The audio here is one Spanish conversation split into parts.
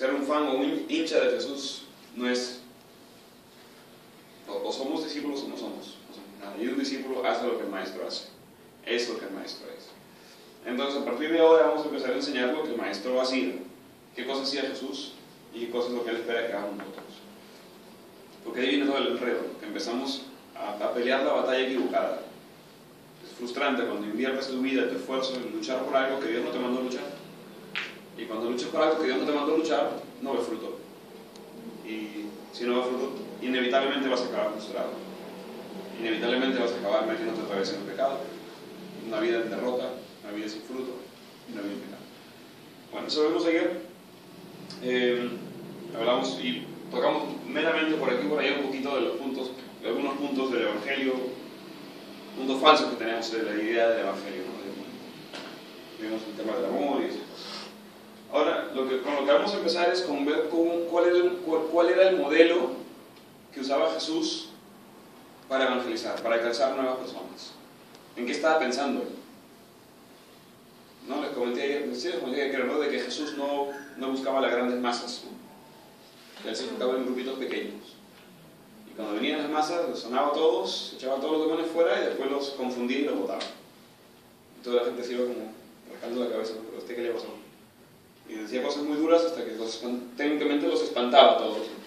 ser un fan o un hincha de Jesús no es o somos discípulos o no somos. Y un discípulo hace lo que el maestro hace. Es lo que el maestro es. Entonces, a partir de ahora vamos a empezar a enseñar lo que el maestro hacía. ¿Qué cosas hacía Jesús? Y qué cosas es lo que él espera que hagamos nosotros. Porque ahí viene todo el enredo, que empezamos a pelear la batalla equivocada. Es frustrante cuando inviertes tu vida, tu esfuerzo en luchar por algo que Dios no te mandó a luchar. Y cuando luchas por algo que Dios no te mandó a luchar, no ves fruto. Y si no ves fruto, inevitablemente vas a acabar frustrado. Inevitablemente vas a acabar metiéndote otra vez en el pecado. Una vida en derrota, una vida sin fruto, una vida en pecado. Bueno, eso vemos ayer. Hablamos y tocamos meramente por aquí y por allá un poquito de los puntos, de algunos puntos del Evangelio, puntos falsos que tenemos de la idea del Evangelio, ¿no? Vimos el tema del amor y eso. Ahora, con lo que vamos a empezar es con ver cuál era el modelo que usaba Jesús para evangelizar, para alcanzar nuevas personas. ¿En qué estaba pensando él? ¿No? Les comenté ayer, ¿no? De que Jesús no buscaba las grandes masas, ¿no? Él se enfocaba en grupitos pequeños. Y cuando venían las masas, los sonaba a todos, echaba a todos los demonios fuera y después los confundía y los botaba. Y toda la gente se iba como rascando la cabeza, ¿no? ¿Pero a usted qué le pasó? Y decía cosas muy duras hasta que técnicamente los espantaba a todos, ¿no?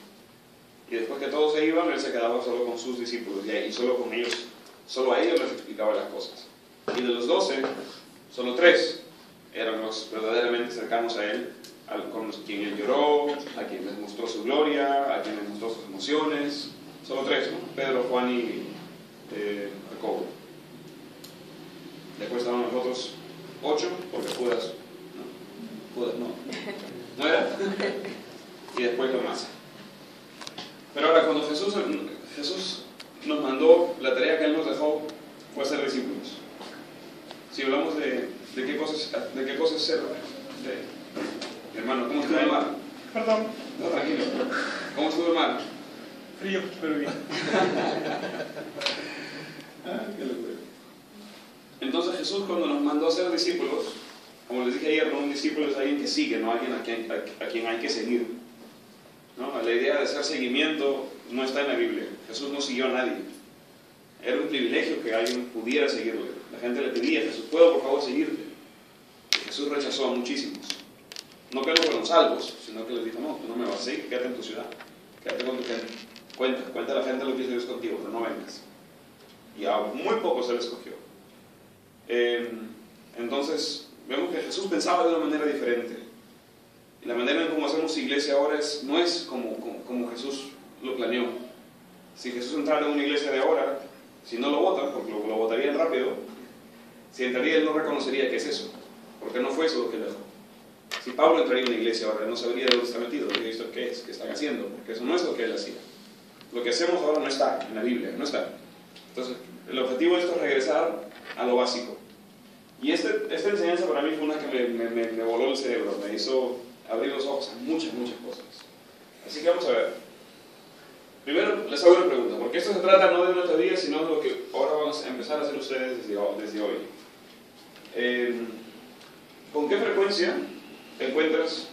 Y después que todos se iban, él se quedaba solo con sus discípulos y solo con ellos, solo a ellos les explicaba las cosas. Y de los 12, solo 3 eran los verdaderamente cercanos a él, con quien él lloró, a quien les mostró su gloria, a quien les mostró sus emociones. Solo 3, ¿no? Pedro, Juan y Jacobo. Después estaban los otros 8, porque Judas no era. Y después lo más. Pero ahora, cuando Jesús nos mandó, la tarea que Él nos dejó fue hacer discípulos. Si hablamos de qué cosas ser, hermano, ¿cómo estuvo el mar? Perdón. No, tranquilo. ¿Cómo estuvo el mar? Frío, pero bien. Qué locura. Entonces Jesús, cuando nos mandó a ser discípulos, como les dije ayer, un discípulo es alguien que sigue, no alguien a quien hay que seguir, ¿no? La idea de hacer seguimiento no está en la Biblia. Jesús no siguió a nadie. Era un privilegio que alguien pudiera seguirle. La gente le pedía: Jesús, ¿puedo por favor seguirte? Y Jesús rechazó a muchísimos. No que no fueron salvos, sino que les dijo: no, tú no me vas a seguir, quédate en tu ciudad, quédate con tu gente, cuenta a la gente lo que hizo Dios contigo, pero no vengas. Y a muy pocos Él escogió. Entonces vemos que Jesús pensaba de una manera diferente. Y la manera en cómo hacemos iglesia ahora no es como Jesús lo planeó. Si Jesús entrara en una iglesia de ahora, si no lo votan, porque lo votarían rápido, si entraría, Él no reconocería que es eso, porque no fue eso lo que le dejó. Si Pablo entraría en una iglesia ahora, Él no sabría dónde está metido, no habría visto qué es, qué están haciendo, porque eso no es lo que Él hacía. Lo que hacemos ahora no está en la Biblia, no está. Entonces, el objetivo de esto es regresar a lo básico. Y esta enseñanza para mí fue una que me voló el cerebro, me hizo abrir los ojos a muchas cosas. Así que vamos a ver. Primero les hago una pregunta, porque esto se trata no de una teoría, sino de lo que ahora vamos a empezar a hacer ustedes desde hoy. ¿Con qué frecuencia te encuentras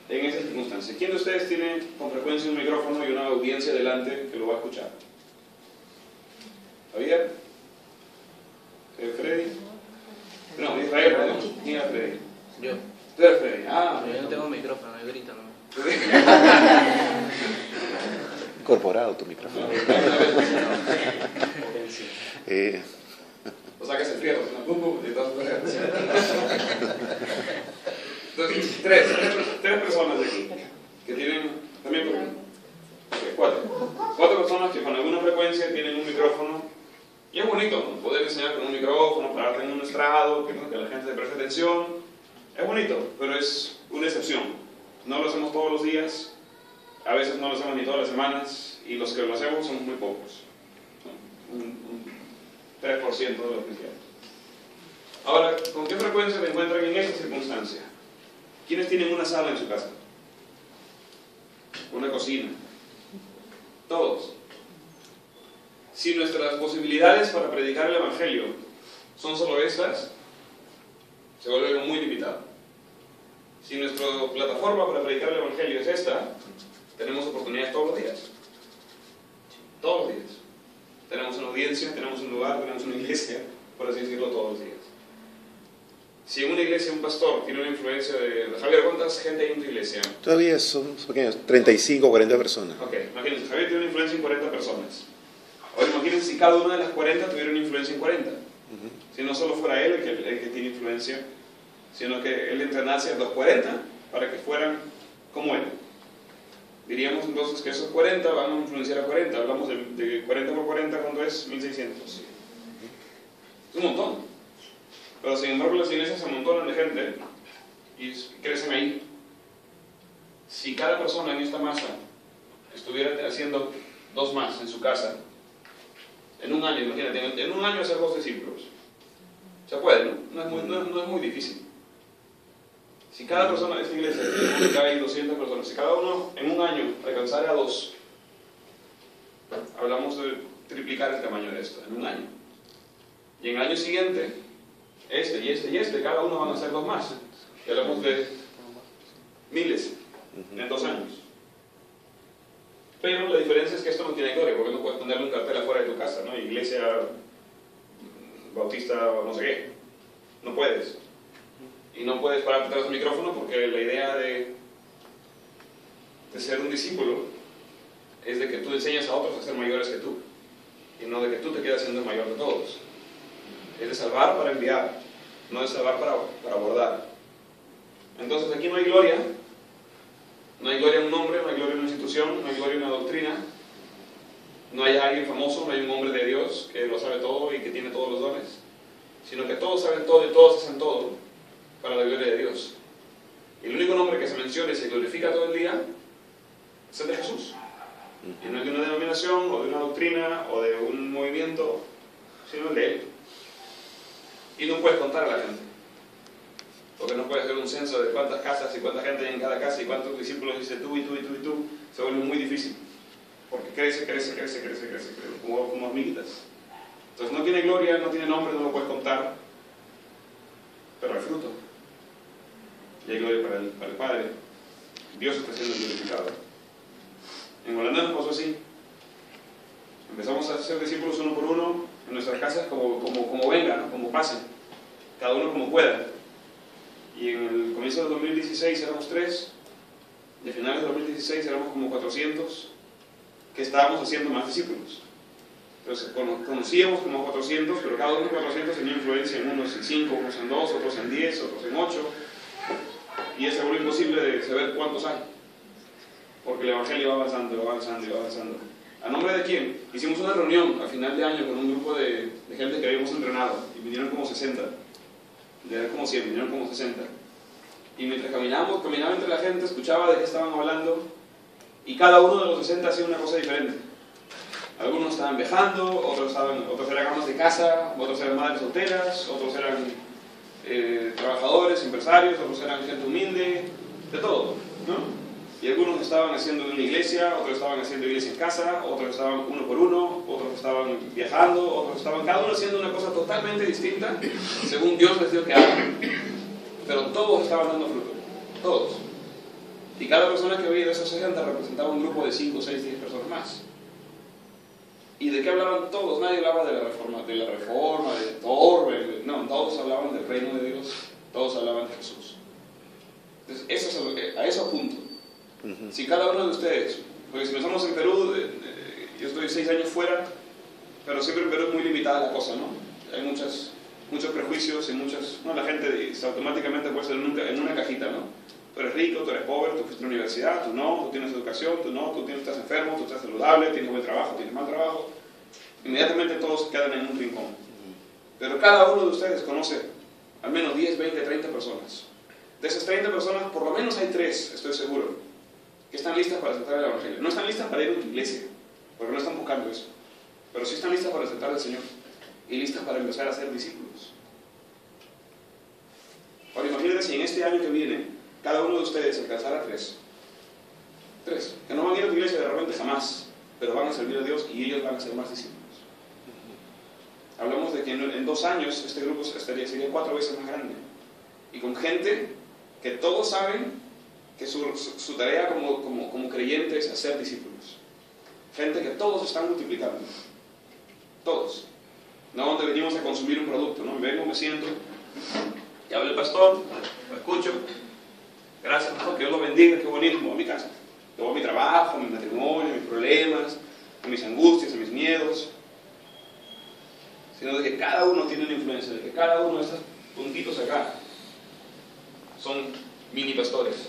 en esas circunstancias? ¿Quién de ustedes tiene con frecuencia un micrófono y una audiencia delante que lo va a escuchar? ¿Javier? ¿Freddy? No, Israel, perdón. ¿Quién era Freddy? Yo. ¿Tú eres Freddy? Ah, pero yo no tengo micrófono, me gritan, ¿no? Incorporado tu micrófono. O sea que se fierro, ¿no? Y todas entonces, tres personas de aquí que tienen, también cuatro personas que con alguna frecuencia tienen un micrófono. Y es bonito, ¿no? Poder enseñar con un micrófono, pararte en un estrado, que la gente te preste atención. Es bonito, pero es una excepción. No lo hacemos todos los días, a veces no lo hacemos ni todas las semanas, y los que lo hacemos son muy pocos, ¿no? Un 3% de los cristianos. Ahora, ¿con qué frecuencia se encuentran en esta circunstancia? ¿Quiénes tienen una sala en su casa? Una cocina. Todos. Si nuestras posibilidades para predicar el Evangelio son solo estas, se vuelve algo muy limitado. Si nuestra plataforma para predicar el Evangelio es esta, tenemos oportunidades todos los días. Todos los días. Tenemos una audiencia, tenemos un lugar, tenemos una iglesia, por así decirlo, todos los días. Si en una iglesia un pastor tiene una influencia de... Javier, ¿cuántas gente hay en tu iglesia? Todavía son pequeños, 35 o 40 personas. Ok, imagínense, Javier tiene una influencia en 40 personas. Ahora imagínense si cada una de las 40 tuviera una influencia en 40. Si no solo fuera él el que tiene influencia, sino que él entrenase a los 40 para que fueran como él. Diríamos entonces que esos 40 van a influenciar a 40. Hablamos de 40 por 40, ¿cuánto es? 1600. Es un montón. Pero sin embargo las iglesias se amontonan de gente y crecen ahí. Si cada persona en esta masa estuviera haciendo 2 más en su casa, en un año, imagínate, en un año hacer 2 discípulos. Se puede, ¿no? No es muy difícil. Si cada persona de esta iglesia, que hay 200 personas, si cada uno en un año alcanzara a 2, hablamos de triplicar el tamaño de esto, en un año. Y en el año siguiente, cada uno van a ser 2 más. Y hablamos de miles en 2 años. Pero la diferencia es que esto no tiene gloria, porque no puedes ponerle un cartel afuera de tu casa, ¿no? Iglesia bautista o no sé qué. No puedes. Y no puedes pararte atrás del micrófono porque la idea de ser un discípulo es de que tú enseñas a otros a ser mayores que tú. Y no de que tú te quedas siendo el mayor de todos. Es de salvar para enviar, no de salvar para abordar. Entonces aquí no hay gloria. No hay gloria en un hombre, no hay gloria en una institución, no hay gloria en una doctrina. No hay alguien famoso, no hay un hombre de Dios que lo sabe todo y que tiene todos los dones. Sino que todos saben todo y todos hacen todo para la gloria de Dios. Y el único nombre que se menciona y se glorifica todo el día es el de Jesús. Y no es de una denominación, o de una doctrina, o de un movimiento, sino el de Él. Y no puedes contar a la gente. Porque no puedes hacer un censo de cuántas casas y cuánta gente hay en cada casa y cuántos discípulos dice tú y tú y tú y tú. Se vuelve muy difícil. Porque crece, como hormiguitas. Entonces no tiene gloria, no tiene nombre, no lo puedes contar. Pero hay fruto. Y hay gloria para el Padre. Dios está siendo glorificado. En Holanda nos pasó así. Empezamos a ser discípulos uno por uno en nuestras casas como venga, ¿no? Como pasen. Cada uno como pueda. Y en el comienzo del 2016 éramos 3. Y a finales del 2016 éramos como 400 que estábamos haciendo más discípulos. Entonces conocíamos como 400, pero cada uno de los 400 tenía influencia en unos en 5, otros en 2, otros en 10, otros en 8. Y es algo imposible de saber cuántos hay. Porque el Evangelio va avanzando, va avanzando y va avanzando. ¿A nombre de quién? Hicimos una reunión a final de año con un grupo de gente que habíamos entrenado. Y vinieron como 60. Eran como 100, vinieron como 60. Y mientras caminaba entre la gente, escuchaba de qué estaban hablando. Y cada uno de los 60 hacía una cosa diferente. Algunos estaban viajando, otros eran amas de casa, otros eran madres solteras, otros eran trabajadores, empresarios, otros eran gente humilde, de todo, ¿no? Y algunos estaban haciendo en una iglesia, otros estaban haciendo iglesia en casa, otros estaban uno por uno, otros estaban viajando, otros estaban cada uno haciendo una cosa totalmente distinta según Dios les dio que hagan. Pero todos estaban dando fruto, todos. Y cada persona que veía de esos 60 representaba un grupo de 5, 6, 10 personas más. ¿Y de qué hablaban todos? Nadie hablaba de la reforma, de Torbe, no, todos hablaban del reino de Dios, todos hablaban de Jesús. Entonces, a eso apunto. Si cada uno de ustedes, porque si pensamos en Perú, yo estoy 6 años fuera, pero siempre en Perú es muy limitada la cosa, ¿no? Hay muchos prejuicios y la gente automáticamente puede ser en una cajita, ¿no? Tú eres rico, tú eres pobre, tú fuiste a la universidad, tú no, tú tienes educación, tú no, tú estás enfermo, tú estás saludable, tienes buen trabajo, tienes mal trabajo. Inmediatamente todos quedan en un rincón. Pero cada uno de ustedes conoce al menos 10, 20, 30 personas. De esas 30 personas, por lo menos hay 3, estoy seguro, que están listas para aceptar el Evangelio. No están listas para ir a tu iglesia, porque no están buscando eso. Pero sí están listas para aceptar al Señor y listas para empezar a ser discípulos. Ahora imagínense si en este año que viene cada uno de ustedes alcanzara 3, que no van a ir a tu iglesia de repente jamás, pero van a servir a Dios y ellos van a ser más discípulos. Hablamos de que en 2 años este grupo sería 4 veces más grande y con gente que todos saben que su tarea como creyentes es hacer discípulos. Gente que todos están multiplicando. Todos. No donde venimos a consumir un producto, ¿no? Vengo, me siento, y habla el pastor, lo escucho. Gracias, pastor, que Dios lo bendiga, qué bonito, me voy a mi casa. Me voy a mi trabajo, a mi matrimonio, a mis problemas, a mis angustias, a mis miedos. Sino de que cada uno tiene una influencia, de que cada uno de estos puntitos acá son mini pastores.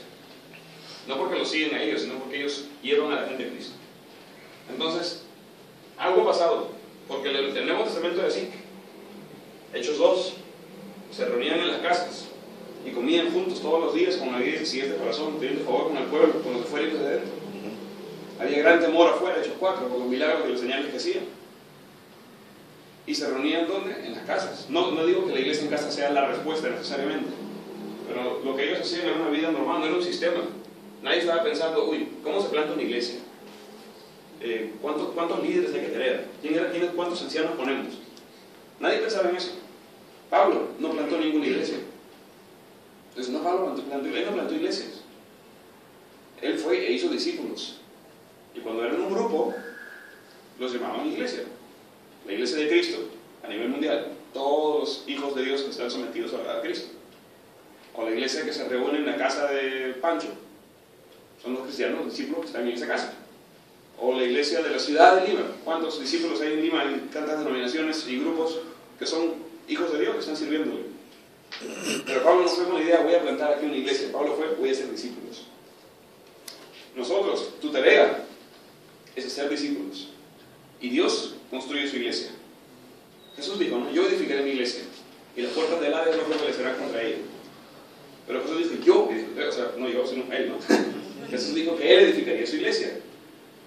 No porque los siguen a ellos, sino porque ellos llevan a la gente a Cristo. Entonces, algo ha pasado, porque el Nuevo Testamento es así. Hechos 2, se reunían en las casas y comían juntos todos los días con alegría y sencillez de corazón, pidiendo favor con el pueblo, con los que fueran de dentro. Había gran temor afuera, Hechos 4, por los milagros y los señales que hacían. Y se reunían ¿dónde? En las casas. No digo que la iglesia en casa sea la respuesta necesariamente, pero lo que ellos hacían era una vida normal, no era un sistema. Nadie estaba pensando, uy, ¿cómo se planta una iglesia? ¿Cuántos líderes hay que tener? ¿Cuántos ancianos ponemos? Nadie pensaba en eso. Pablo no plantó ninguna iglesia. Entonces, no, Pablo él no plantó iglesias. Él fue e hizo discípulos. Y cuando eran un grupo, los llamaban iglesia. La iglesia de Cristo, a nivel mundial, todos los hijos de Dios que están sometidos a Cristo. O la iglesia que se reúne en la casa de Pancho, son los cristianos, los discípulos que están en esa casa. O la iglesia de la ciudad de Lima. ¿Cuántos discípulos hay en Lima? Hay tantas denominaciones y grupos que son hijos de Dios que están sirviéndole. Pero Pablo no fue con la idea, voy a plantar aquí una iglesia. Pablo fue, voy a ser discípulos. Nosotros, tu tarea es hacer discípulos. Y Dios construye su iglesia. Jesús dijo, ¿no? Yo edificaré mi iglesia y las puertas del Hades no prevalecerán contra ella. Pero Jesús dijo, yo edificaré, o sea, no yo, sino él, ¿no? Jesús dijo que él edificaría su iglesia.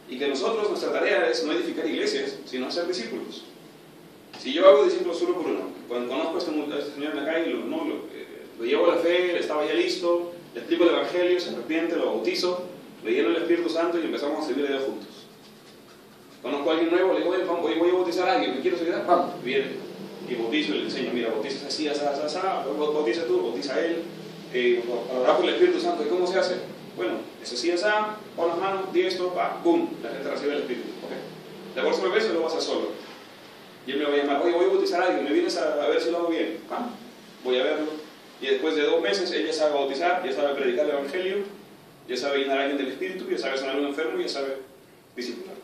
Y que nosotros, nuestra tarea es no edificar iglesias, sino hacer discípulos. Si yo hago discípulos uno por uno, cuando conozco a este señor en la calle, lo llevo a la fe, él estaba ya listo, le explico el evangelio, se arrepiente, lo bautizo, le lleno el Espíritu Santo y empezamos a servir a Dios juntos. Conozco a alguien nuevo, le digo, voy a bautizar a alguien, ¿me quiero seguir? Vamos, viene y bautizo y le enseño, mira, bautizas así, bautiza tú, bautiza a él, para orar por el Espíritu Santo. ¿Y cómo se hace? Bueno, es así, pon las manos, di esto, ¡pum! La gente recibe el Espíritu. ¿Okay? La próxima vez lo vas a hacer solo. Y él me va a llamar, oye, voy a bautizar a alguien, ¿me vienes a ver si lo hago bien? Voy a verlo. Y después de 2 meses, él ya sabe bautizar, ya sabe predicar el Evangelio, ya sabe llenar a alguien del Espíritu, ya sabe sanar a un enfermo y ya sabe discipular.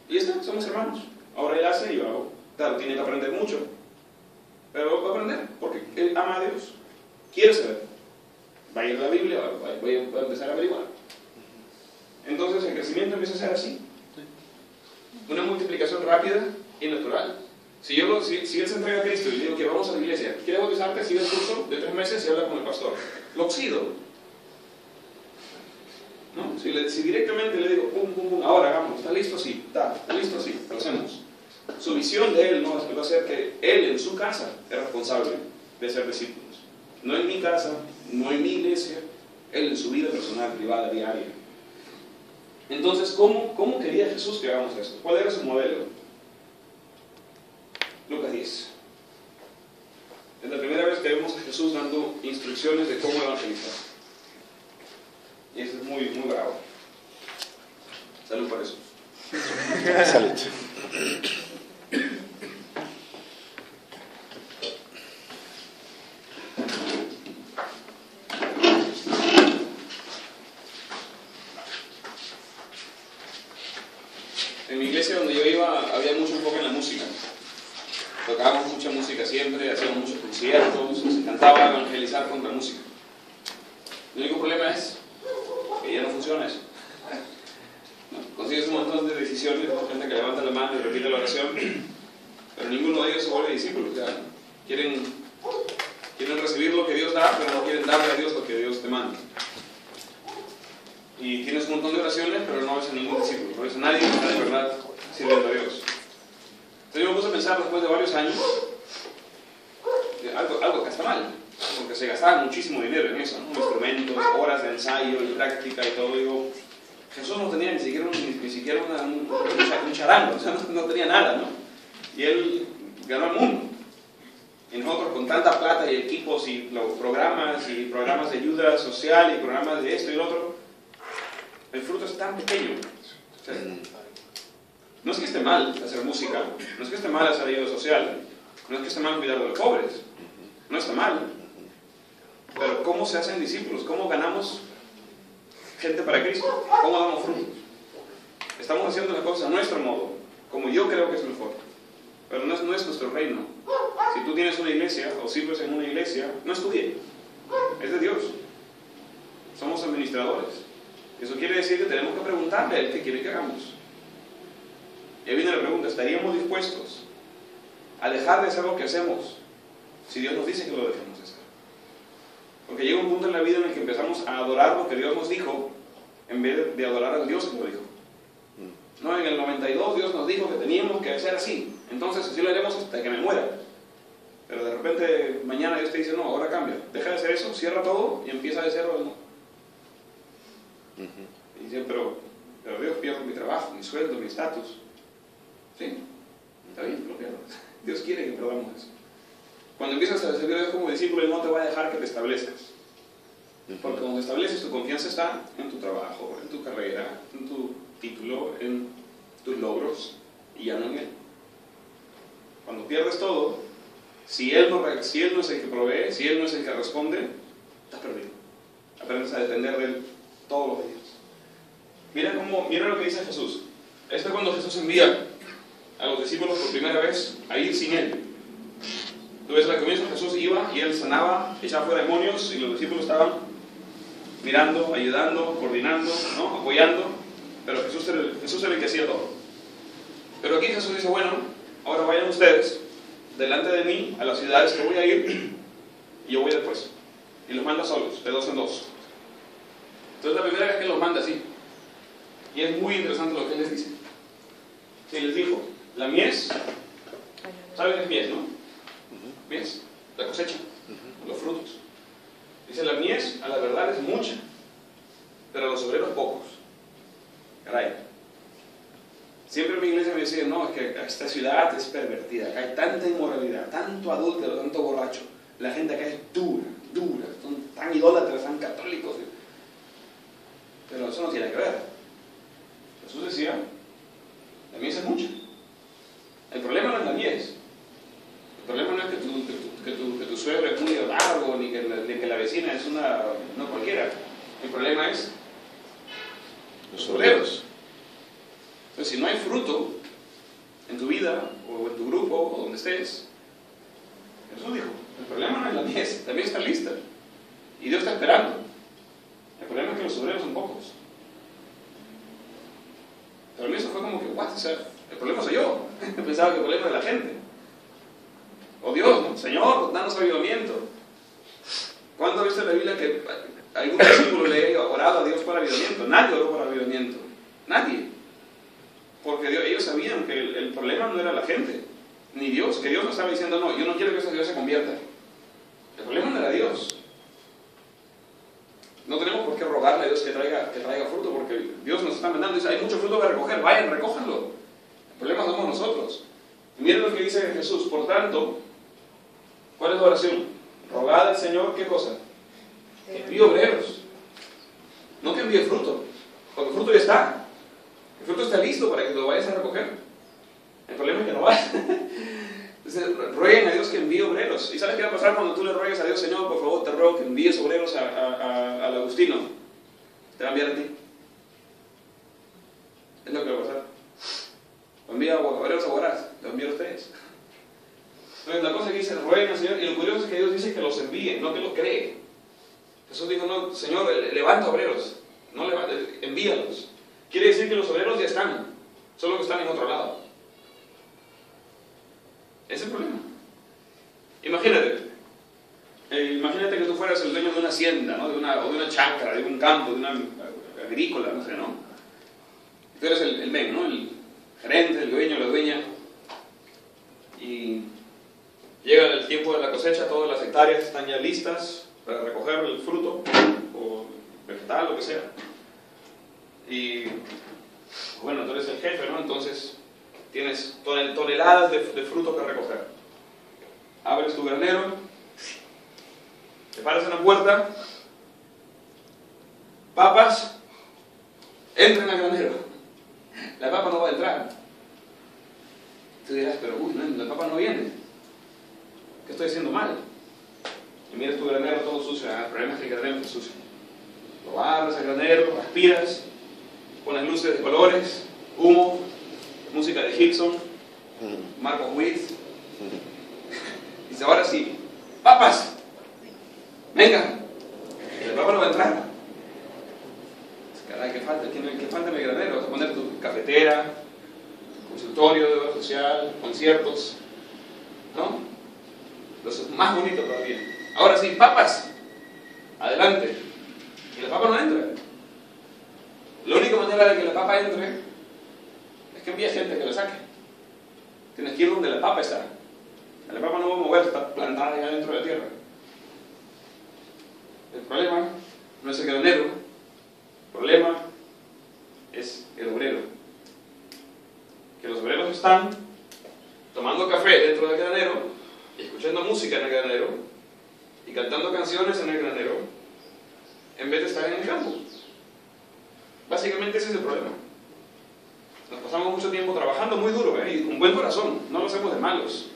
Y ya está, somos hermanos. Ahora él hace y yo hago. Claro, tiene que aprender mucho, pero va a aprender porque él ama a Dios. Quiere saber. Va a ir a la Biblia, voy a empezar a averiguar. Entonces el crecimiento empieza a ser así. Una multiplicación rápida y natural. Si él se entrega a Cristo y le digo que vamos a la iglesia, ¿quiere bautizarte? Sigue el curso de 3 meses y habla con el pastor. Lo oxido. ¿No? Si directamente le digo, pum, pum, pum, ahora hagamos, ¿está listo? Sí, está listo, sí, lo hacemos. Su visión de él no va a ser que él en su casa es responsable de ser discípulos. No en mi casa, no en mi iglesia, él en su vida personal, privada, diaria. Entonces, ¿cómo quería Jesús que hagamos esto? ¿Cuál era su modelo? Lucas 10. Es la primera vez que vemos a Jesús dando instrucciones de cómo evangelizar. Y eso es muy, muy bravo. Salud por eso. Salud. En mi iglesia donde yo iba había mucho enfoque en la música. Tocábamos mucha música siempre, hacíamos muchos conciertos, nos encantaba evangelizar con la música. El único problema es que ya no funciona eso. ¿No? Consigues un montón de decisiones, gente que levanta la mano y repite la oración, pero ninguno de ellos se vuelve discípulo. O sea, quieren recibir lo que Dios da, pero no quieren darle a Dios lo que Dios te manda. Y tienes un montón de oraciones, pero no ves a ningún discípulo, no ves a nadie que está de verdad sirviendo a Dios. Entonces yo me puse a pensar después de varios años, algo que está mal, porque se gastaba muchísimo dinero en eso, ¿no? Instrumentos, horas de ensayo y práctica y todo. Digo, Jesús no tenía ni siquiera un charango, o sea, no tenía nada, ¿no? Y él ganó el mundo. Y nosotros con tanta plata y equipos y programas de ayuda social y programas de esto y lo otro, el fruto es tan pequeño. O sea, no es que esté mal hacer música, no es que esté mal hacer ayuda social, no es que esté mal cuidar de los pobres, no está mal. Pero ¿cómo se hacen discípulos? ¿Cómo ganamos gente para Cristo? ¿Cómo damos frutos? Estamos haciendo las cosas a nuestro modo, como yo creo que es mejor. Pero no es nuestro reino. Si tú tienes una iglesia o sirves en una iglesia, no es tuya, es de Dios. Somos administradores. Eso quiere decir que tenemos que preguntarle a Él qué quiere que hagamos. Y ahí viene la pregunta, ¿estaríamos dispuestos a dejar de hacer lo que hacemos si Dios nos dice que lo dejemos de hacer? Porque llega un punto en la vida en el que empezamos a adorar lo que Dios nos dijo en vez de adorar al Dios que lo dijo. No, en el 92 Dios nos dijo que teníamos que hacer así, entonces así lo haremos hasta que me muera. Pero de repente mañana Dios te dice, no, ahora cambia, deja de hacer eso, cierra todo y empieza de cero de nuevo. Y dicen, pero Dios, pierdo mi trabajo, mi sueldo, mi estatus. Sí, está bien, lo pierdas. Dios quiere que perdamos eso. Cuando empiezas a servir a Dios como discípulo, Él no te va a dejar que te establezcas. Porque cuando te estableces, tu confianza está en tu trabajo, en tu carrera, en tu título, en tus logros, y ya no en Él. Cuando pierdes todo, si Él no es el que provee, si Él no es el que responde, estás perdido. Aprendes a depender de Él todos los días. Mira lo que dice Jesús. Esto es cuando Jesús envía a los discípulos por primera vez a ir sin Él. Tú ves, al comienzo Jesús iba y Él sanaba, echaba fuera demonios y los discípulos estaban mirando, ayudando, coordinando, ¿no? Apoyando, pero Jesús era el que hacía todo. Pero aquí Jesús dice, bueno, ahora vayan ustedes delante de mí a las ciudades que voy a ir y yo voy después. Y los manda solos, de dos en dos. Entonces la primera vez que los manda así. Y es muy interesante lo que Él les dice. Sí, les dijo, la mies, ¿saben qué es mies, no? Mies, la cosecha, los frutos. Dice, la mies a la verdad es mucha, pero los obreros pocos. Caray. Siempre en mi iglesia me decían, no, es que esta ciudad es pervertida, acá hay tanta inmoralidad, tanto adúltero, tanto borracho. La gente acá es dura, son tan idólatras, tan católicos. Pero eso no tiene que ver. Jesús decía, la mies es mucha. El problema no es la mies. El problema no es que tu suegro es muy largo, ni que la vecina es una cualquiera. El problema es los obreros. Entonces, si no hay fruto en tu vida, o en tu grupo, o donde estés, Jesús dijo, el problema no es la mies está lista. Y Dios está esperando. El problema es que los obreros son pocos. Pero a mí eso fue como que, what? O sea, el problema soy yo. Pensaba que el problema era la gente. O Dios, ¿no? Señor, danos avivamiento. ¿Cuándo viste en la Biblia que algún discípulo le haya orado a Dios para avivamiento? Nadie oró para avivamiento. Nadie. Porque ellos sabían que el problema no era la gente, ni Dios. Que Dios no estaba diciendo, no, yo no quiero que esa ciudad se convierta. El problema no era Dios. No tenemos por qué rogarle a Dios que traiga fruto, porque Dios nos está mandando. Dice, hay mucho fruto que recoger, vayan, recójanlo. El problema somos nosotros. Y miren lo que dice Jesús. Por tanto, ¿cuál es la oración? Rogad al Señor, ¿qué cosa? Que envíe obreros. No que envíe fruto, porque el fruto ya está. El fruto está listo para que lo vayas a recoger. El problema es que no vas. Entonces, rueguen a Dios que envíe obreros. ¿Y sabes qué va a pasar cuando tú le ruegues a Dios, Señor, por favor, te ruego que envíes obreros al Agustino? Te va a enviar a ti. Es lo que va a pasar. O envía obreros a Huaraz, te va a enviar a ustedes. Entonces, la cosa que dice, rueguen al Señor, y lo curioso es que Dios dice que los envíe, no que los cree. Jesús dijo, no, Señor, levanta obreros, no levanta, envíalos. Quiere decir que los obreros ya están, solo que están en otro lado. Ese es el problema. Imagínate que tú fueras el dueño de una hacienda, ¿no? de una chacra, de un campo, de una agrícola, no sé, ¿no? Tú eres el men, ¿no? El gerente, el dueño, la dueña. Y llega el tiempo de la cosecha, todas las hectáreas están ya listas para recoger el fruto, o vegetal, lo que sea. Y bueno, tú eres el jefe, ¿no? Entonces tienes toneladas de fruto que recoger. abres tu granero, te paras en la puerta, papas, entra en el granero. La papa no va a entrar. Tú dirás, pero uy, no, la papa no viene. ¿Qué estoy haciendo mal? Y miras tu granero todo sucio. El problema es que el granero está sucio. Lo abres al granero, lo aspiras, pones luces de colores, humo, música de Hilson, Marcos Witt. Dice, ahora sí, papas, venga. El papa no va a entrar. Caray, ¿qué falta en el granero? Vas a poner tu cafetera, consultorio de obra social, conciertos, ¿no? Los más bonitos todavía. Ahora sí, papas, adelante. Y la papa no entra. La única manera de que la papa entre es que envíe gente que la saque. Tienes que ir donde la papa está. La papa no va a mover, está plantada allá dentro de la tierra. El problema no es el granero, el problema es el obrero. Que los obreros están tomando café dentro del granero, escuchando música en el granero y cantando canciones en el granero, en vez de estar en el campo. Básicamente ese es el problema. Nos pasamos mucho tiempo trabajando muy duro, y con buen corazón, no lo hacemos de malos.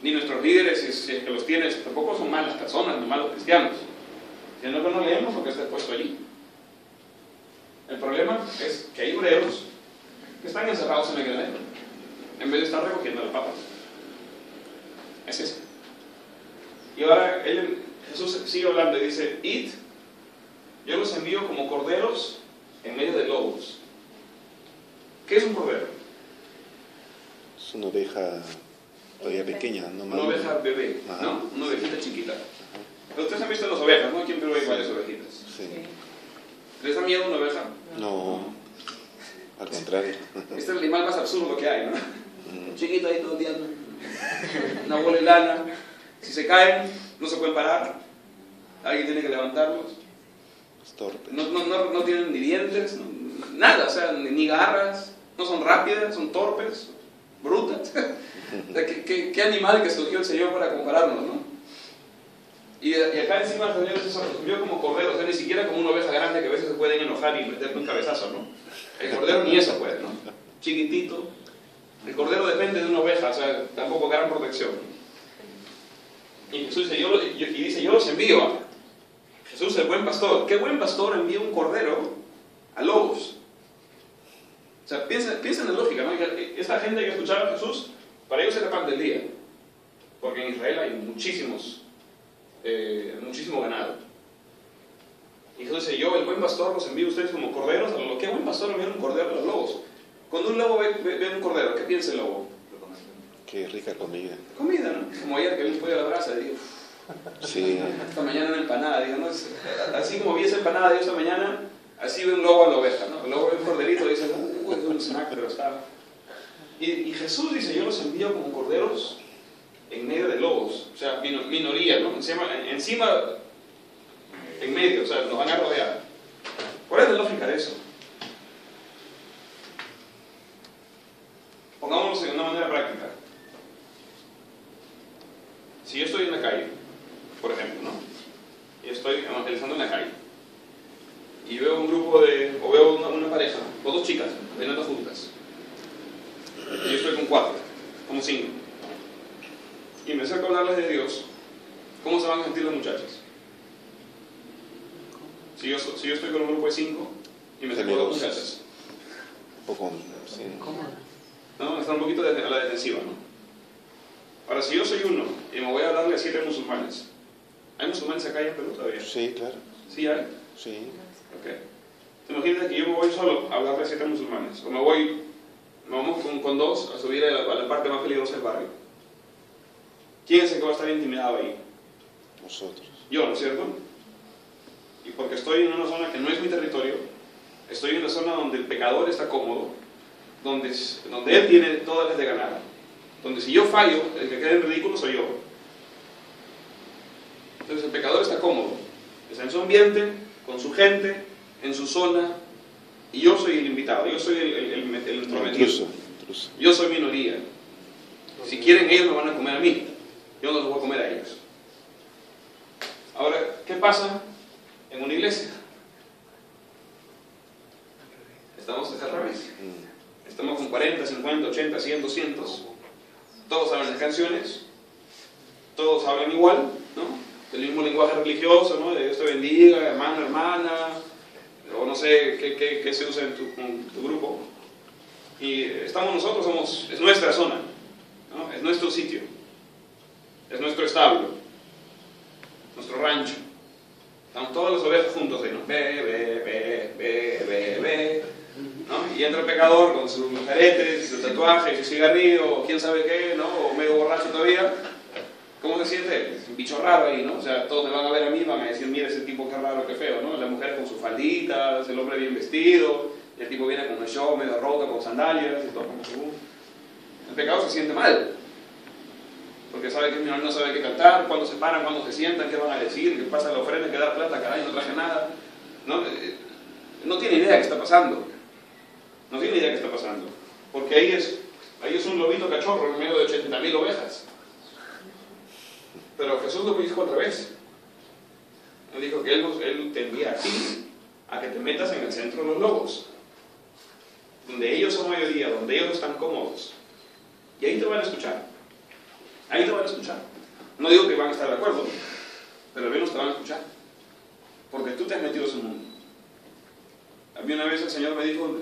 Ni nuestros líderes, si es que los tienes, tampoco son malas personas, ni malos cristianos. Sino que no leemos lo que está puesto allí. El problema es que hay obreros que están encerrados en el granero, en vez de estar recogiendo las papas. Es eso. Y ahora Jesús sigue hablando y dice, id, yo los envío como corderos en medio de lobos. ¿Qué es un cordero? Es una oveja todavía pequeña, no Una oveja bebé, ¿no? Una ovejita chiquita. Pero ustedes han visto las ovejas, ¿no? Aquí en Perú hay varias ovejitas. Sí. ¿Les da miedo una oveja? No, al contrario. Este es el animal más absurdo que hay, ¿no? Chiquito ahí todo el día, una bola de lana. Si se caen, no se pueden parar. Alguien tiene que levantarlos. Es torpe. No tienen ni dientes, nada, o sea, ni garras. No son rápidas, son torpes, brutas. O sea, ¿qué animal que escogió el Señor para compararnos, ¿no? Y acá encima el Señor se escogió como cordero, o sea, ni siquiera como una oveja grande que a veces se pueden enojar y meterle un cabezazo, ¿no? El cordero ni eso puede, ¿no? Chiquitito. El cordero depende de una oveja, o sea, tampoco gran protección. Y Jesús dice, yo los envío. Jesús, el buen pastor. ¿Qué buen pastor envía un cordero a lobos? O sea, piensa en la lógica, ¿no? Esta gente que escuchaba a Jesús, para ellos era pan del día. Porque en Israel hay muchísimo ganado. Y Jesús dice, yo, el buen pastor, los envío a ustedes como corderos a lobos. ¿Qué buen pastor envía un cordero a los lobos? Cuando un lobo ve un cordero, ¿qué piensa el lobo? Qué rica comida. Comida, ¿no? Como ayer que vi un pollo a la brasa, digo, Sí. esta mañana una empanada, digo, ¿no? Así como vi esa empanada de esta mañana, así ve un lobo a la oveja, ¿no? El lobo ve un corderito y dice, es un snack, pero está. Y Jesús dice, yo los envío como corderos en medio de lobos, o sea, minoría, ¿no? Encima, en medio, o sea, nos van a rodear. ¿Cuál es la lógica de eso? Pongámoslo de una manera práctica. Si yo estoy en la calle, por ejemplo, ¿no? Y estoy evangelizando en la calle, y veo un grupo o veo una pareja, o dos chicas, bailando juntas, y yo estoy con 4, como 5, y me acerco a hablarles de Dios, ¿cómo se van a sentir las muchachas? Si yo estoy con un grupo de 5 y me acerco a 2 muchachas, Un poco, sí. ¿no? Está un poquito a la defensiva, ¿no? Ahora, si yo soy uno y me voy a hablarle a 7 musulmanes, ¿hay musulmanes acá en Perú todavía? Sí, claro. ¿Sí hay? Sí. Ok. Imagínate que yo me voy solo a hablarle a 7 musulmanes, o vamos con 2 a subir a la parte más peligrosa del barrio. ¿Quién es el que va a estar intimidado ahí? Nosotros. Yo, ¿no es cierto? Y porque estoy en una zona que no es mi territorio, estoy en una zona donde el pecador está cómodo, donde él tiene todas las de ganar, donde si yo fallo, el que queda en ridículo soy yo. Entonces el pecador está cómodo, está en su ambiente, con su gente, en su zona, y yo soy el invitado, yo soy el prometido. Intruso. Yo soy minoría. Si quieren, ellos me van a comer a mí. Yo no los voy a comer a ellos. Ahora, ¿qué pasa en una iglesia? Estamos al revés. Estamos con 40, 50, 80, 100, 200. Todos hablan las canciones. Todos hablan igual, ¿no? El mismo lenguaje religioso, ¿no? De Dios te bendiga, hermano, hermana, o no sé qué se usa en tu grupo. Y estamos nosotros, es nuestra zona, ¿no? Es nuestro sitio, es nuestro establo, nuestro rancho. Estamos todas las ovejas juntos ahí, ¿no? ¿No? Y entra el pecador con sus aretes, su tatuaje, su cigarrillo, o quién sabe qué, ¿no? O medio borracho todavía. ¿Cómo se siente? Es un bicho raro ahí, ¿no? O sea, todos me van a ver a mí, van a decir, mira ese tipo qué raro, qué feo, ¿no? La mujer con sus falditas, el hombre bien vestido, y el tipo viene con el show medio roto, con sandalias, y todo como según. El pecado se siente mal, porque sabe que no sabe qué cantar, cuándo se paran, cuándo se sientan, qué van a decir, qué pasa la ofrenda, qué dar plata, caray, no traje nada. No tiene idea qué está pasando. No tiene idea qué está pasando. Porque ahí es un lobito cachorro en medio de 80.000 ovejas. Pero Jesús lo dijo al revés. Él dijo que Él te envía a ti a que te metas en el centro de los lobos, donde ellos son mayoría, donde ellos están cómodos. Y ahí te van a escuchar. Ahí te van a escuchar. No digo que van a estar de acuerdo, pero al menos te van a escuchar. Porque tú te has metido en ese mundo. A mí una vez el Señor me dijo,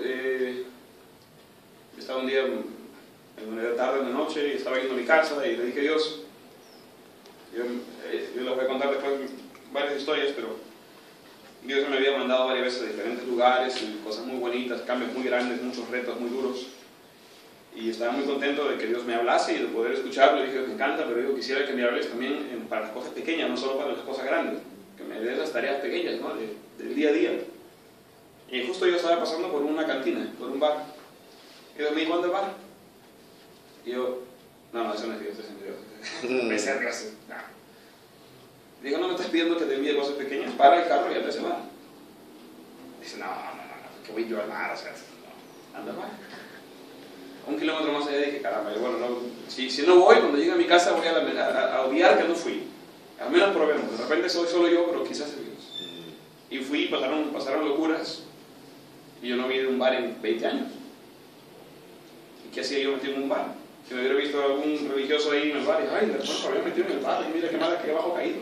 estaba un día en una tarde, en la noche, y estaba yendo a mi casa, y le dije, Dios, yo les voy a contar después varias historias, pero Dios me había mandado varias veces a diferentes lugares, y cosas muy bonitas, cambios muy grandes, muchos retos muy duros. Y estaba muy contento de que Dios me hablase y de poder escucharlo. Y dije, me encanta, pero yo quisiera que me hables también para las cosas pequeñas, no solo para las cosas grandes. Que me des las tareas pequeñas, ¿no? Del día a día. Y justo yo estaba pasando por una cantina, por un bar. Y Dios me dijo, ¿dónde bar? Y yo, no, eso no es Dios, eso no es Dios. Me cerré así. No. Digo, no me estás pidiendo que te envíe cosas pequeñas, para el carro y anda a ese bar. Dice, no, que voy yo al bar, o sea, no, anda al bar. 1 kilómetro más allá dije, caramba, bueno, no, si no voy, cuando llegue a mi casa voy a odiar que no fui. Al menos probemos, de repente soy solo yo, pero quizás es Dios. Y fui, pasaron locuras, y yo no vi de un bar en 20 años. ¿Y qué hacía yo metido en un bar? Si me hubiera visto algún religioso ahí en el bar, y ay, de repente me había metido en el bar, y mira qué mala que abajo caído.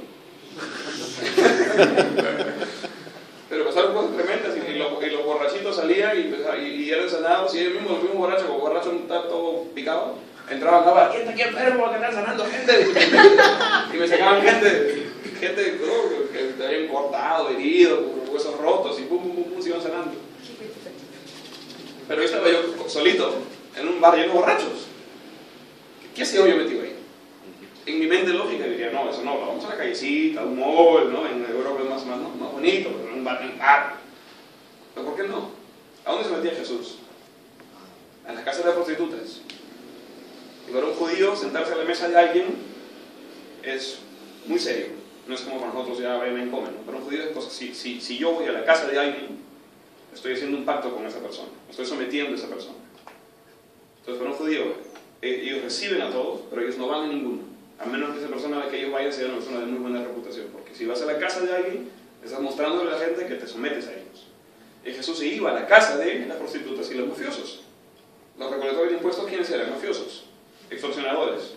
Pero pasaron cosas tremendas, y los borrachitos salían y eran sanados, y el mismo borracho, como borracho está todo picado, entraban a bar, ¿quién está aquí enfermo? Que están sanando gente. Y me sacaban gente que te habían cortado, herido, con huesos rotos, y pum, se iban sanando. Pero ahí estaba yo solito, en un bar lleno de borrachos. ¿Qué hacía yo metido ahí? En mi mente lógica diría, no, eso no, vamos a la callecita, a un mall, ¿no? En Europa es más bonito, pero en un bar. ¿Pero por qué no? ¿A dónde se metía Jesús? A las casas de prostitutas. Y para un judío sentarse a la mesa de alguien es muy serio. No es como para nosotros ya ven en comen, ¿no? Para un judío es cosa, si yo voy a la casa de alguien, estoy haciendo un pacto con esa persona, estoy sometiendo a esa persona. Entonces para un judío, ellos reciben a todos, pero ellos no van a ninguno. A menos que esa persona a la que ellos vayan sea una persona de muy buena reputación. Porque si vas a la casa de alguien, estás mostrándole a la gente que te sometes a ellos. Y Jesús se iba a la casa de las prostitutas y los mafiosos. Los recolectores de impuestos, ¿quiénes eran? Mafiosos, extorsionadores.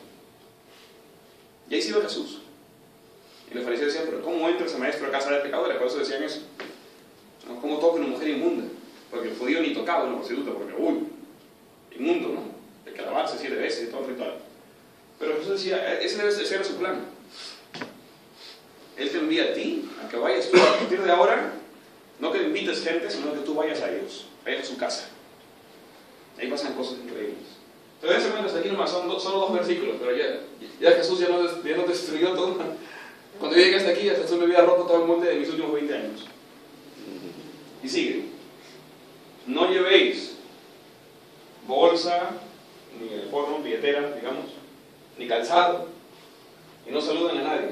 Y ahí se iba Jesús. Y los fariseos decían, pero ¿cómo entra ese maestro a casa de pecadores? Por eso decían eso. ¿Cómo toca una mujer inmunda? Porque el judío ni tocaba a una prostituta, porque, inmundo, ¿no? Hay que lavarse 7 veces y todo el ritual. Pero Jesús decía, ese era su plan. Él te envía a ti, a que vayas tú a partir de ahora, no que invites gente, sino que tú vayas a ellos, vayas a su casa. Ahí pasan cosas increíbles. Entonces, hasta aquí nomás, son solo 2 versículos, pero ya Jesús ya no destruyó todo. Cuando yo llegué hasta aquí, Jesús me había roto todo el molde de mis últimos 20 años. Y sigue. No llevéis bolsa, ni forma, billetera, digamos, ni calzado, y no saluden a nadie.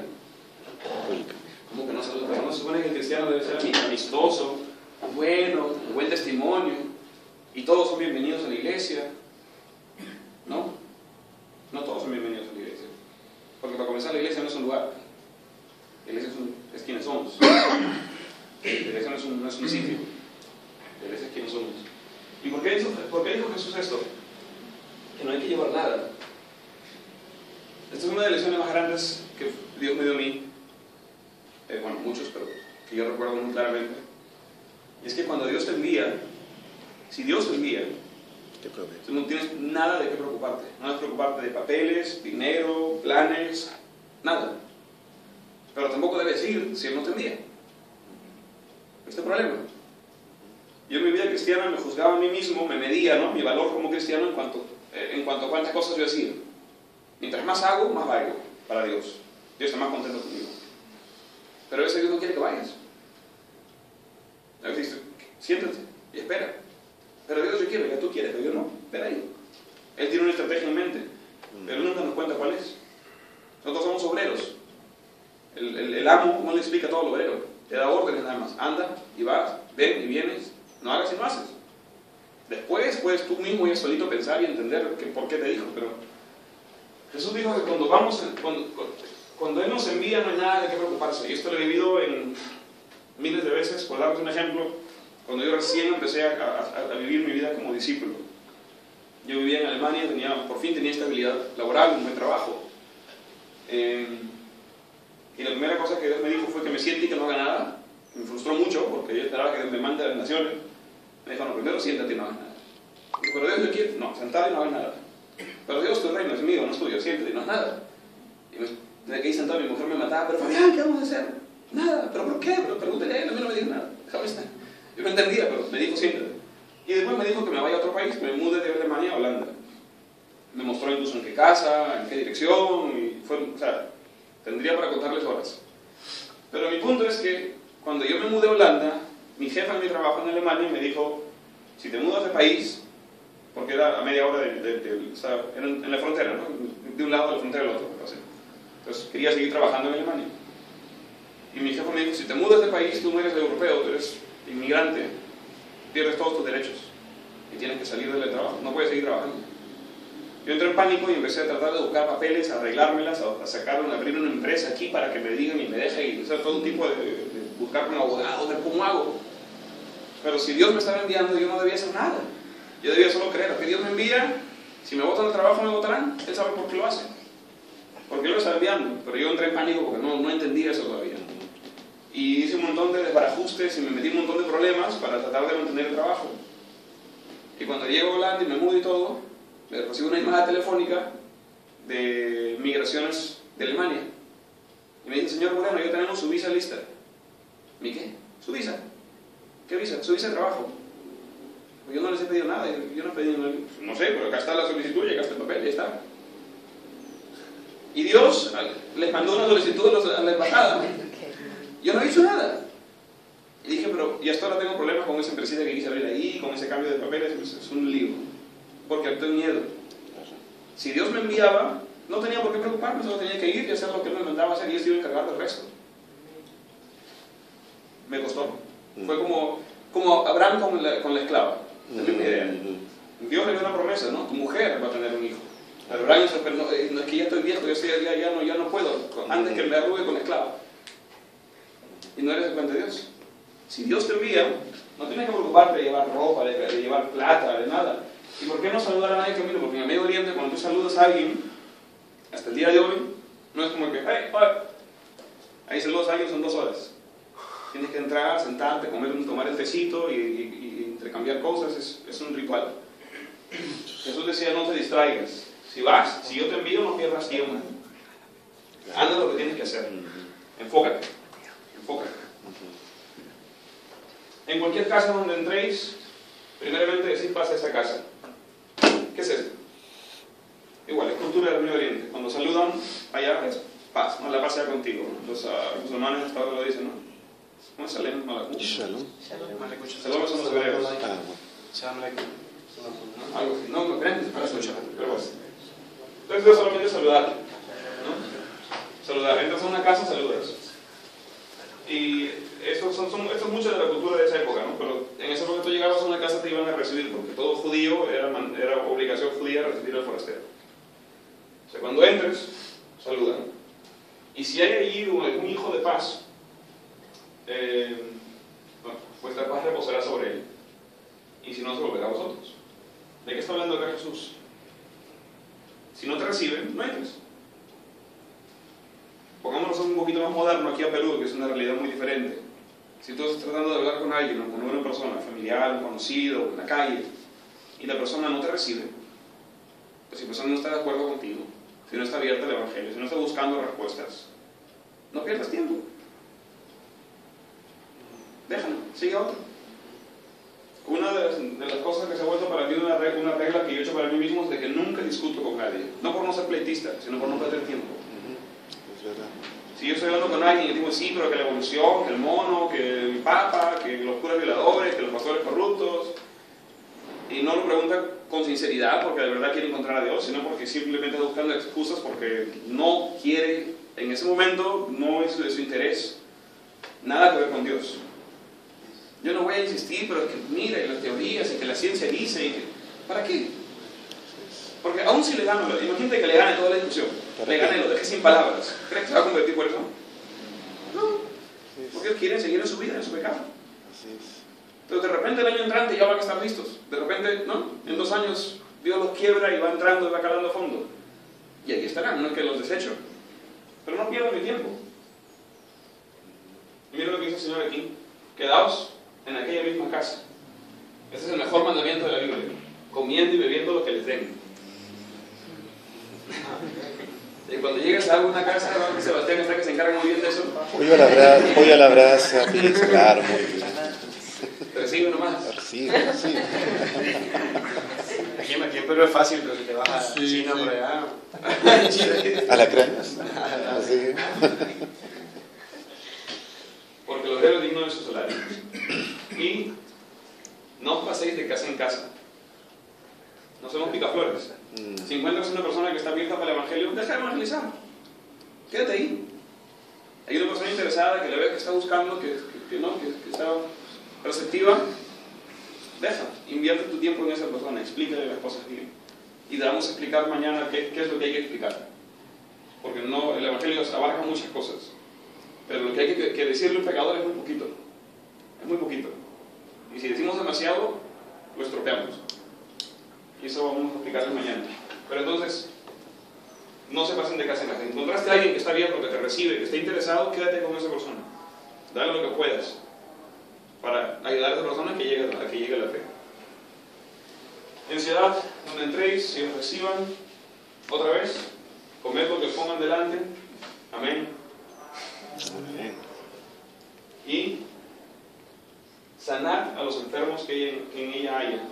¿Cómo que no saludan? No se supone que el cristiano debe ser amistoso, bueno, de buen testimonio, y todos son bienvenidos a la iglesia. No todos son bienvenidos a la iglesia. Porque para comenzar, empezar, la iglesia no es un lugar. La iglesia es quienes somos. La iglesia no es un sitio. La iglesia es quienes somos. ¿Y por qué dijo Jesús esto? Que no hay que llevar nada. Esta es una de las lecciones más grandes que Dios me dio a mí. Bueno, muchos, pero que yo recuerdo muy claramente. Y es que cuando Dios te envía, si Dios te envía, tú no tienes nada de qué preocuparte. No debes preocuparte de papeles, dinero, planes, nada. Pero tampoco debes ir si Él no te envía. Este problema. Yo en mi vida cristiana me juzgaba a mí mismo, me medía, ¿no?, mi valor como cristiano en cuanto a cuántas cosas yo hacía. Mientras más hago, más valgo para Dios. Dios está más contento conmigo. Pero a veces Dios no quiere que vayas. A veces dice, siéntate y espera. Pero Dios yo quiero, ya tú quieres, pero yo no. Espera ahí. Él tiene una estrategia en mente, pero Él nunca nos cuenta cuál es. Nosotros somos obreros. El amo no le explica todo al obrero. Te da órdenes nada más. Anda y vas, ven y vienes. No hagas y no haces. Después puedes tú mismo ya solito pensar y entender por qué te dijo. Pero Jesús dijo que cuando Él nos envía no hay nada de qué preocuparse. Y esto lo he vivido en miles de veces. Por darte un ejemplo, cuando yo recién empecé a vivir mi vida como discípulo. Yo vivía en Alemania, por fin tenía estabilidad laboral, un buen trabajo. Y la primera cosa que Dios me dijo fue que me siente y que no haga nada. Me frustró mucho porque yo esperaba que Dios me mande a las naciones. Me dijo, no, primero siéntate y no hagas nada. Dijo, pero Dios no quiere. No, sentate y no hagas nada. Pero Dios, tu reino es mío, no es tuyo, siéntate y no hagas nada. Y desde que ahí sentado mi mujer me mataba, pero Fabián, ¿qué vamos a hacer? Nada, ¿pero por qué? Pero pregúntale a él, a mí no me dijo nada. ¿Sabes? Yo no entendía, pero me dijo siéntate. Y después me dijo que me vaya a otro país, que me mude de Alemania a Holanda. Me mostró incluso en qué casa, en qué dirección, y o sea, tendría para contarles horas. Pero mi punto es que cuando yo me mudé a Holanda, mi jefa en mi trabajo en Alemania me dijo, si te mudas de país, porque era a media hora o sea, era en la frontera, ¿no?, de un lado de la frontera al otro. Entonces quería seguir trabajando en Alemania. Y mi jefa me dijo, si te mudas de país, tú no eres europeo, tú eres inmigrante, pierdes todos tus derechos y tienes que salir del trabajo, no puedes seguir trabajando. Yo entré en pánico y empecé a tratar de buscar papeles, a arreglármelas, a abrir una empresa aquí para que me digan y me dejen, y hacer todo un tipo de buscar un abogado, ver cómo hago. Pero si Dios me estaba enviando, yo no debía hacer nada. Yo debía solo creer que Dios me envía. Si me botan del trabajo, me botarán. Él sabe por qué lo hace. Porque Él lo está enviando. Pero yo entré en pánico porque no entendía eso todavía. Y hice un montón de desbarajustes y me metí en un montón de problemas para tratar de mantener el trabajo. Y cuando llego a Holanda y me mudo y todo, me recibo una llamada telefónica de migraciones de Alemania. Y me dice, señor Moreno, ya tenemos su visa lista. ¿Mi qué? ¿Su visa? ¿Qué visa? Su visa de trabajo. Yo no les he pedido nada, yo no he pedido nada. No sé, pero acá está la solicitud y acá está el papel, ya está. Y Dios les mandó una solicitud a la embajada. Yo no he dicho nada. Y dije, pero y hasta ahora tengo problemas con esa empresita que quise abrir ahí, con ese cambio de papeles, es un lío. Porque actué en miedo. Si Dios me enviaba, no tenía por qué preocuparme, solo tenía que ir y hacer lo que Él me mandaba hacer y Él se iba a encargar del resto. Me costó. Fue como Abraham con la esclava. Es la misma idea. Dios le dio una promesa, ¿no? Tu mujer va a tener un hijo. Pero Abraham dice, pero no, es que ya estoy viejo, ya no puedo. Antes que me arrugue con la esclava. Y no eres el plan de Dios. Si Dios te envía, no tienes que preocuparte de llevar ropa, de llevar plata, de nada. ¿Y por qué no saludar a nadie camino? Porque en el Medio Oriente, cuando tú saludas a alguien, hasta el día de hoy, no es como que, hey, hola. Ahí saludas a alguien, son 2 horas. Tienes que entrar, sentarte, tomar el tecito y intercambiar cosas, es un ritual. Jesús decía, no te distraigas. Si yo te envío, no pierdas tiempo. Anda lo que tienes que hacer. Enfócate. En cualquier casa donde entréis, primeramente decir paz a esa casa. ¿Qué es esto? Igual, es cultura del Medio Oriente. Cuando saludan, allá es paz, ¿no? La paz sea contigo. Los musulmanes hasta ahora lo dicen, ¿no? ¿Cómo es Salem? Shalom. Shalom son los hebreos. Algo así. No, grandes para escuchar. Pero bueno. Entonces es solamente saludar, ¿no? Saludar. Entras a una casa, saludas. Y esto es mucho de la cultura de esa época, ¿no? Pero en esa época tú llegabas a una casa te iban a recibir, porque todo judío era obligación judía recibir al forastero. O sea, cuando entres, saludan. Y si hay allí un hijo de paz, pues la paz reposará sobre él. Y si no, se volverá a vosotros. ¿De qué está hablando acá Jesús? Si no te reciben, no entres. Pongámonos un poquito más moderno aquí a Perú, que es una realidad muy diferente. Si tú estás tratando de hablar con alguien, o con una persona, familiar, un conocido, en la calle, y la persona no te recibe, pues si la persona no está de acuerdo contigo, si no está abierta al Evangelio, si no está buscando respuestas, no pierdas tiempo. Déjalo, sigue a otro. Una de las cosas que se ha vuelto para mí una regla que yo he hecho para mí mismo es de que nunca discuto con nadie. No por no ser pleitista, sino por no perder tiempo. Es verdad. Si yo estoy hablando con alguien y digo, sí, pero que la evolución, que el mono, que el papa, que los curas violadores, que los pastores corruptos, y no lo pregunta con sinceridad porque de verdad quiere encontrar a Dios, sino porque simplemente está buscando excusas porque no quiere, en ese momento, no es de su interés, nada que ver con Dios. Yo no voy a insistir, pero es que mira, y las teorías, y que la ciencia dice, y que, ¿para qué? Porque aún si le gano, imagínate que le gane toda la discusión, le gane, lo deje sin palabras, ¿crees que se va a convertir por eso? No, porque ellos quieren seguir en su vida, en su pecado. Así es. Entonces de repente el año entrante ya van a estar listos, de repente, ¿no? En 2 años Dios los quiebra y va entrando y va calando a fondo. Y aquí estarán, no es que los desecho, pero no pierdan mi tiempo. Y mira lo que dice el Señor aquí, quedaos en aquella misma casa. Ese es el mejor mandamiento de la Biblia, comiendo y bebiendo lo que les den. Y cuando llegues a alguna casa, Sebastián está que se encarga muy bien de eso. Pollo a la brasa, pizza, claro, muy bien. Recibe nomás. Sí. Aquí en Perú es fácil, pero si te vas a China por allá. ¿Alacranes? Así. Porque los obreros dignos de su salario. Y no os paséis de casa en casa. No somos picaflores. Si encuentras una persona que está abierta para el Evangelio, deja de evangelizar. Quédate ahí. Hay una persona interesada que le ves que está buscando, que está receptiva. Deja, invierte tu tiempo en esa persona, explícale las cosas bien. Y te vamos a explicar mañana qué es lo que hay que explicar. Porque no, el Evangelio abarca muchas cosas. Pero lo que hay que decirle a un pecador es muy poquito. Es muy poquito. Y si decimos demasiado, lo estropeamos. Y eso vamos a explicarles mañana. Pero entonces, no se pasen de casa en casa. Encontraste a alguien que está abierto, que te recibe, que está interesado, quédate con esa persona. Dale lo que puedas para ayudar a esa persona a que llegue a la fe. En ciudad donde entréis, si os reciban, otra vez, comed lo que os pongan delante. Amén. Amén. Y sanad a los enfermos que en ella haya,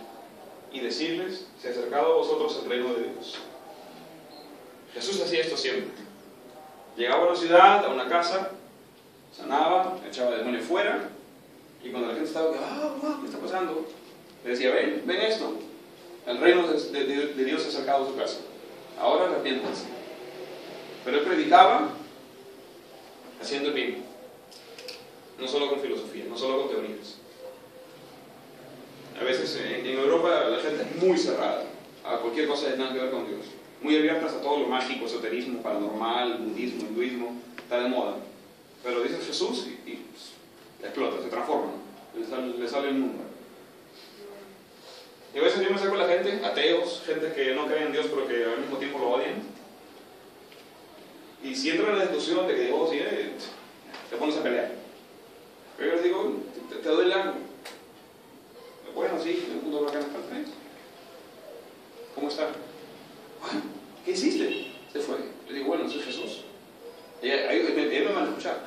y decirles, se ha acercado a vosotros el reino de Dios. Jesús hacía esto siempre. Llegaba a una ciudad, a una casa, sanaba, echaba demonios fuera, y cuando la gente estaba, ¿qué está pasando? Le decía, ven esto, el reino de Dios se ha acercado a su casa, ahora arrepiéntanse. Pero él predicaba haciendo el bien, no solo con filosofía, no solo con teorías. A veces en Europa la gente es muy cerrada a cualquier cosa que tenga que ver con Dios, muy abiertas a todo lo mágico, esoterismo, paranormal, budismo, hinduismo, está de moda. Pero dice Jesús y explota, se transforma, le sale el mundo. Y a veces yo me saco a la gente, ateos, gente que no cree en Dios pero que al mismo tiempo lo odian. Y si entran en la discusión de que Dios te pones a pelear. Pero yo les digo, te duele algo. Bueno, sí, el mundo bacán está al frente. ¿Cómo está? Bueno, ¿qué hiciste? Se fue. Le digo, bueno, soy Jesús. Ellos me van a escuchar.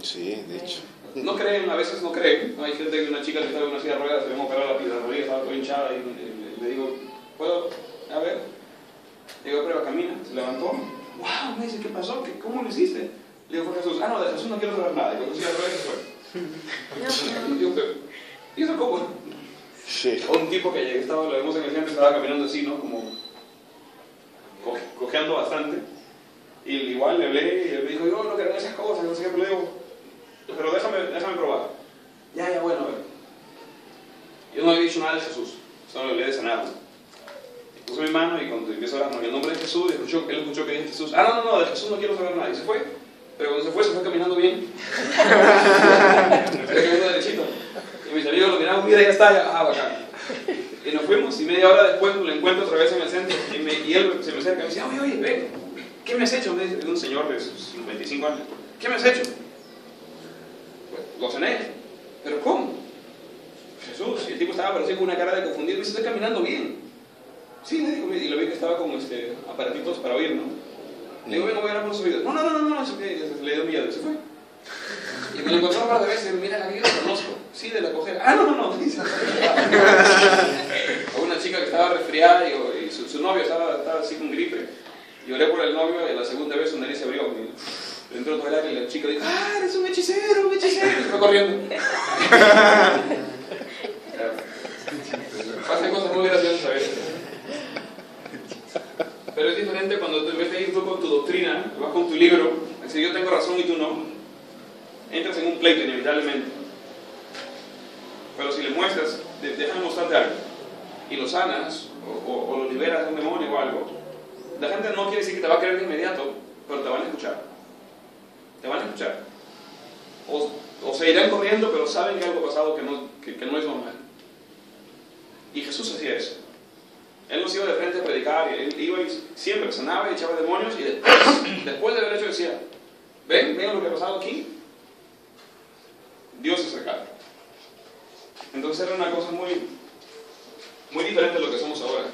Sí, de hecho. No creen, a veces no creen. Hay gente, una chica que está en una silla de ruedas, se le hemos operado la rodilla, estaba toda hinchada y le digo, ¿puedo? A ver. Le digo, prueba, camina. Se levantó. ¡Wow! Me dice, ¿qué pasó? ¿Cómo lo hiciste? Le digo, fue Jesús. Ah, no, de Jesús no quiero saber nada. Y con la silla de ruedas se fue. Digo, ¿y eso cómo? Sí. Un tipo que lo vemos en el centro, estaba caminando así, ¿no? Como cojeando bastante. Y igual le hablé y él me dijo, yo no quiero esas cosas, no sé qué, pero le digo, pero déjame probar. Ya, bueno, a ver. Yo no había dicho nada de Jesús, solo le hablé de sanado. Puse mi mano y cuando empiezo a hablar en el nombre de Jesús, él escuchó que dije Jesús. Ah, no, de Jesús no quiero saber nada. Y se fue. Pero cuando se fue caminando bien. Se fue caminando derechito. Y mis amigos lo miraban, mira, ya está, ya, bacán. Y nos fuimos, y media hora después lo encuentro otra vez en el centro. Y él se me acerca y me dice, oye, ven, ¿qué me has hecho? Me dice, es un señor de sus 55 años. ¿Qué me has hecho? Pues, lo cené. ¿Pero cómo? Jesús. Y el tipo estaba parecido con una cara de confundido. Me dice, estoy caminando bien. Sí, le digo, y lo vi que estaba con aparatitos para oír, ¿no? Le digo, venga, voy a hablar por los oídos. No, eso que le dio miedo y se fue. Y me lo encontró un par de veces, mira, la vida lo conozco. Sí, de la cogera. No. Dice. A una chica que estaba resfriada y su novio estaba así con gripe. Y oré por el novio y la segunda vez su nariz se abrió. Y entró todo el aire y la chica dijo, eres un hechicero. Y se fue corriendo. Pasan cosas muy graciosas a veces. Pero es diferente cuando en vez de ir tú con tu doctrina, vas con tu libro, es decir, yo tengo razón y tú no, entras en un pleito inevitablemente. Pero si le muestras, déjame mostrarte algo, y lo sanas, o lo liberas de un demonio o algo, la gente no quiere decir que te va a creer de inmediato, pero te van a escuchar. Te van a escuchar. O se irán corriendo, pero saben que algo ha pasado que no es normal. Y Jesús hacía eso. Él nos iba de frente a predicar, y él iba y siempre sanaba y echaba demonios, y después de haber hecho decía, ven lo que ha pasado aquí. Dios se acercaba. Entonces era una cosa muy, muy diferente de lo que somos ahora.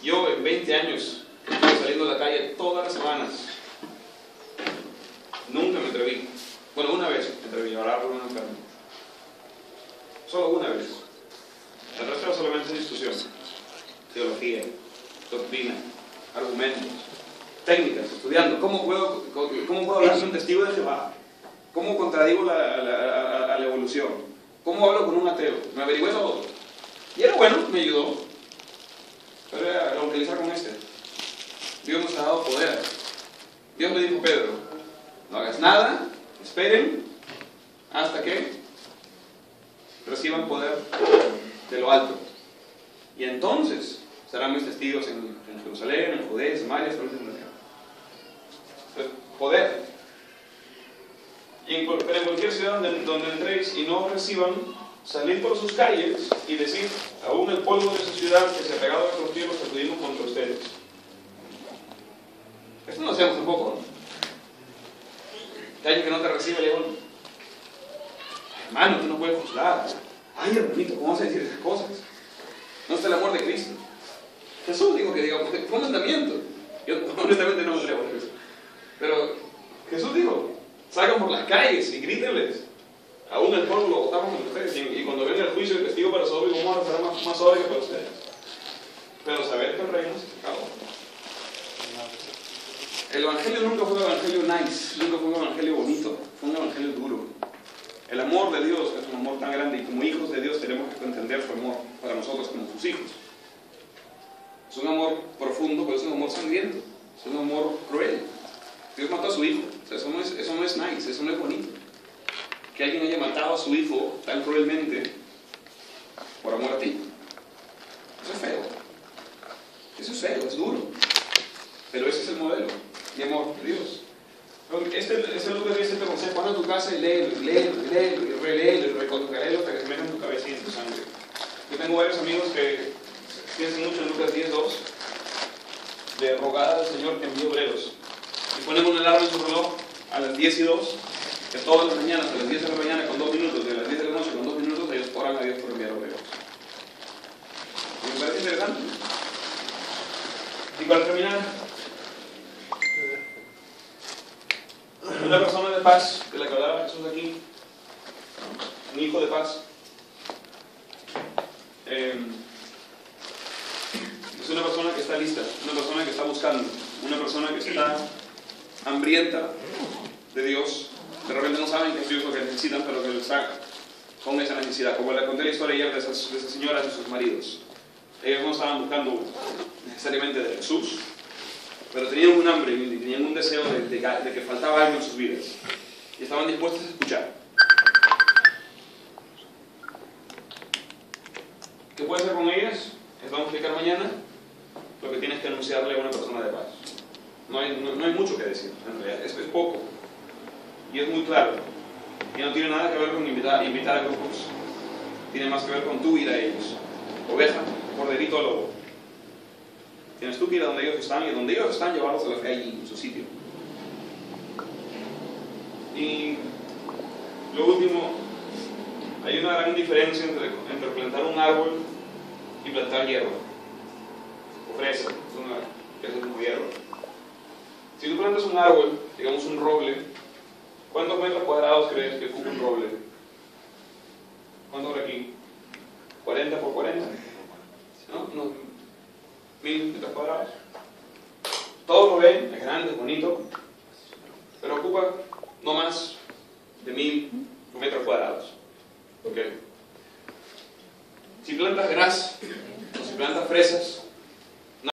Yo en 20 años estuve saliendo a la calle todas las semanas. Nunca me atreví. Bueno, una vez me atreví a orar por una enferma. Solo una vez. El resto era solamente discusión, teología, doctrina, argumentos, técnicas, estudiando. ¿Cómo puedo hablar con un testigo de Jehová? ¿Cómo contradigo a la evolución? ¿Cómo hablo con un ateo? Me averigüé todo. Y era bueno, me ayudó. Pero era evangelizar con este. Dios nos ha dado poder. Dios le dijo a Pedro, no hagas nada, esperen hasta que reciban poder de lo alto. Y entonces serán mis testigos en Jerusalén, en Judea, en Samaria, hasta el último de la tierra. Entonces, poder. Pero en cualquier ciudad donde entréis y no reciban, salid por sus calles y decid, aún el polvo de esa ciudad que se ha pegado a los pies lo sacudimos contra ustedes. Esto no lo hacemos tampoco, ¿no? Que alguien que no te recibe le digo, hermano, tú no puedes juzgar. Ay, hermanito, ¿cómo vas a decir esas cosas? No está el amor de Cristo. Jesús dijo que digamos, fue un mandamiento. Yo honestamente no me atrevo a eso. Pero Jesús dijo, salgan por las calles y grítenles. Aún el pueblo lo votamos con ustedes. Y cuando venga el juicio, el testigo para Sodoma y Gomorra será más suave que para ustedes. Pero saber que el reino se acabó. El evangelio nunca fue un evangelio nice, nunca fue un evangelio bonito, fue un evangelio duro. El amor de Dios es un amor tan grande y como hijos de Dios tenemos que entender su amor para nosotros como sus hijos. Es un amor profundo, pero es un amor sangriento, es un amor cruel. Dios mató a su hijo, o sea, eso no es nice, eso no es bonito. Que alguien haya matado a su hijo tan cruelmente por amor a ti. Eso es feo. Eso es feo, es duro. Pero ese es el modelo de amor de Dios. Este es lo que dice este consejo. Anda a tu casa y léelo, reléelo, reléelo hasta que se meta en tu cabeza y en tu sangre. Yo tengo varios amigos que piensan mucho en Lucas 10:2, de rogada al Señor que envíe obreros. Y ponen una alarma en su reloj a las 10:02, que todas las mañanas, a las 10 de la mañana con 2 minutos, de las 10 de la noche con 2 minutos, ellos oran a Dios por enviar obreros. Y me parece interesante. Y para terminar, una persona de paz, de la que hablaba Jesús aquí, un hijo de paz, es una persona que está lista, una persona que está buscando, una persona que está hambrienta de Dios. De repente no saben que es Dios lo que necesitan, pero que lo está con esa necesidad. Como le conté la historia ayer de esas señoras y sus maridos. Ellos no estaban buscando necesariamente de Jesús, pero tenían un hambre y tenían un deseo de que faltaba algo en sus vidas. Y estaban dispuestos a escuchar. ¿Qué puedes hacer con ellas? Les vamos a explicar mañana. Lo que tienes que anunciarle a una persona de paz. No hay mucho que decir, en realidad, es poco. Y es muy claro. Y no tiene nada que ver con invitar a grupos. Tiene más que ver con tú ir a ellos. Oveja, corderito al lobo. Tienes tú que ir a donde ellos están, y donde ellos están, llevarlos a la fe allí, en su sitio. Y lo último, hay una gran diferencia entre plantar un árbol y plantar hierba. O fresa, que es como hierba. Si tú plantas un árbol, digamos un roble, ¿cuántos metros cuadrados crees que ocupa un roble? ¿Cuánto por aquí? ¿40 por 40? ¿No? 1000 metros cuadrados. Todos lo ven, es grande, es bonito, pero ocupa no más